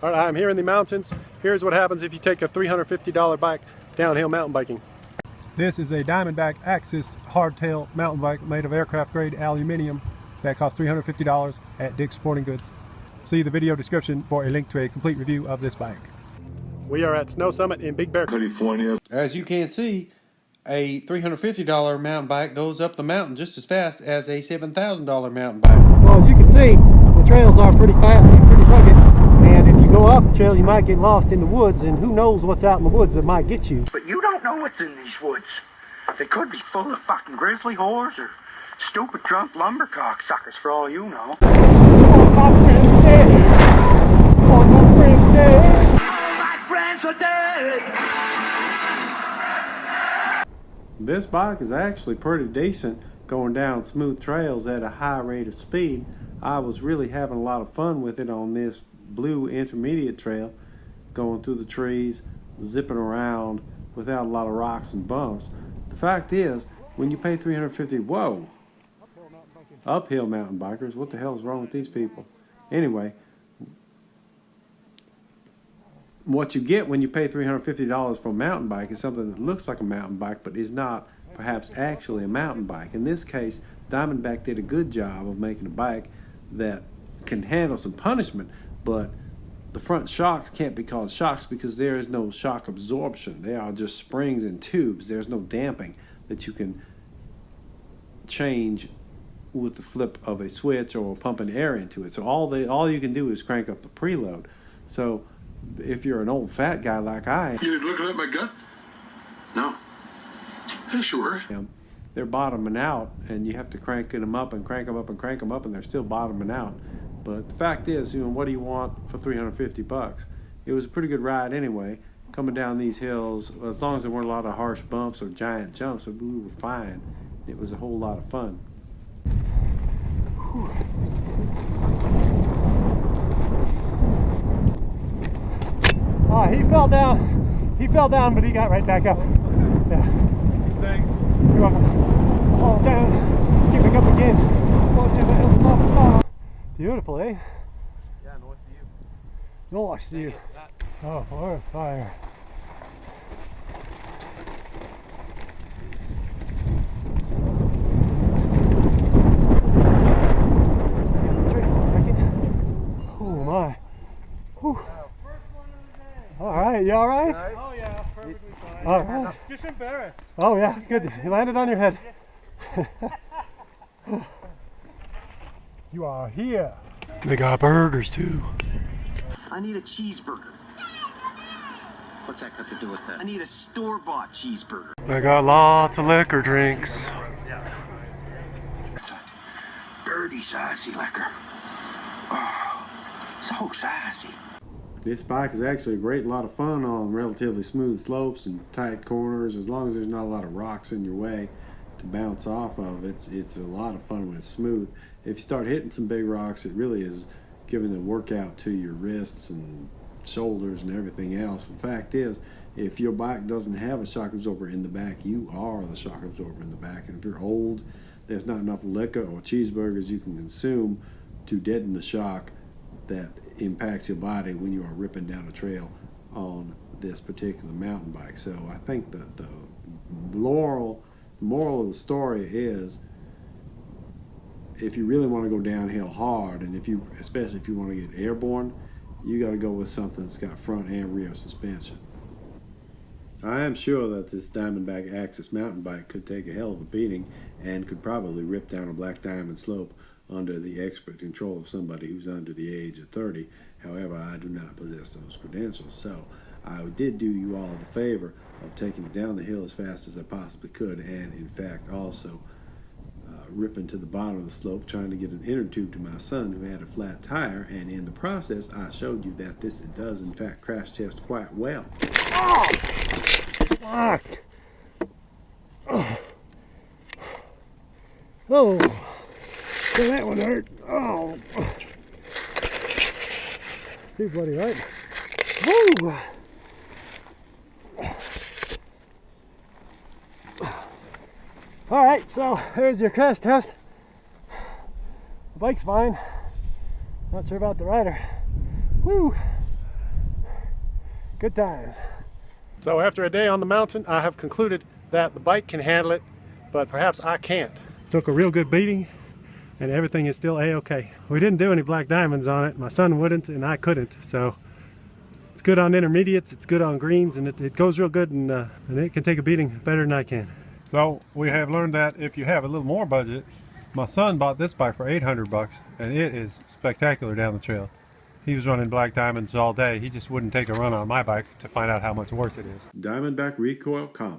All right, I'm here in the mountains. Here's what happens if you take a $350 bike downhill mountain biking. This is a Diamondback Axis hardtail mountain bike made of aircraft grade aluminum that costs $350 at Dick's Sporting Goods. See the video description for a link to a complete review of this bike. We are at Snow Summit in Big Bear, California. As you can see, a $350 mountain bike goes up the mountain just as fast as a $7,000 mountain bike. Well, as you can see, the trails are pretty fast and pretty rugged, and if you go off the trail you might get lost in the woods, and who knows what's out in the woods that might get you. But you don't know what's in these woods. They could be full of fucking grizzly whores or stupid drunk lumber cocksuckers for all you know. Oh, my friend's dead. Oh, my friend's dead. All my friends are dead. This bike is actually pretty decent going down smooth trails at a high rate of speed. I was really having a lot of fun with it on this blue intermediate trail, going through the trees, zipping around without a lot of rocks and bumps. The fact is, when you pay $350, whoa, uphill mountain bikers, what the hell is wrong with these people? Anyway, what you get when you pay $350 for a mountain bike is something that looks like a mountain bike but is not perhaps actually a mountain bike. In this case, Diamondback did a good job of making a bike that can handle some punishment, but the front shocks can't be called shocks because there is no shock absorption. They are just springs and tubes. There's no damping that you can change with the flip of a switch or pumping air into it. So all you can do is crank up the preload. So if you're an old fat guy like I am, You looking at my gut? No. Yeah, sure. they're bottoming out, and you have to crank them up and crank them up and crank them up, and they're still bottoming out. But the fact is, what do you want for $350? It was a pretty good ride anyway, coming down these hills. As long as there weren't a lot of harsh bumps or giant jumps, we were fine. It was a whole lot of fun. He fell down. He fell down, but he got right back up. Yeah. Thanks. You're welcome. Fall down. Get back up again. Fall down. Beautiful, eh? Yeah, north of you. Nice view. Oh, forest fire. Oh my. Whew. All right, you all right? Oh yeah, perfectly fine. All right. Just embarrassed. Oh yeah, good. You landed on your head. You are here. They got burgers too. I need a cheeseburger. What's that got to do with that? I need a store-bought cheeseburger. They got lots of liquor drinks. It's a dirty, sassy liquor. Oh, so sassy. This bike is actually a great lot of fun on relatively smooth slopes and tight corners, as long as there's not a lot of rocks in your way to bounce off of. It's a lot of fun when it's smooth. If you start hitting some big rocks, it really is giving a workout to your wrists and shoulders and everything else. The fact is, if your bike doesn't have a shock absorber in the back, you are the shock absorber in the back. And if you're old, there's not enough liquor or cheeseburgers you can consume to deaden the shock that impacts your body when you are ripping down a trail on this particular mountain bike. So I think that the moral of the story is, if you really want to go downhill hard, and especially if you want to get airborne, you got to go with something that's got front and rear suspension. I am sure that this Diamondback Axis mountain bike could take a hell of a beating and could probably rip down a Black Diamond slope under the expert control of somebody who's under the age of 30. However, I do not possess those credentials, so I did do you all the favor of taking it down the hill as fast as I possibly could, and in fact also ripping to the bottom of the slope, trying to get an inner tube to my son who had a flat tire, and in the process I showed you that this does in fact crash test quite well. Oh! Fuck! Oh! That one hurt. Oh! Hey, buddy, right? Woo! Alright, so there's your crash test. The bike's fine. Not sure about the rider. Woo! Good times. So after a day on the mountain, I have concluded that the bike can handle it, but perhaps I can't. Took a real good beating, and everything is still a-okay. We didn't do any black diamonds on it. My son wouldn't, and I couldn't. So it's good on intermediates, it's good on greens, and it goes real good, and it can take a beating better than I can. So we have learned that if you have a little more budget, my son bought this bike for 800 bucks, and it is spectacular down the trail. He was running black diamonds all day. He just wouldn't take a run on my bike to find out how much worse it is. Diamondback Recoil Comp.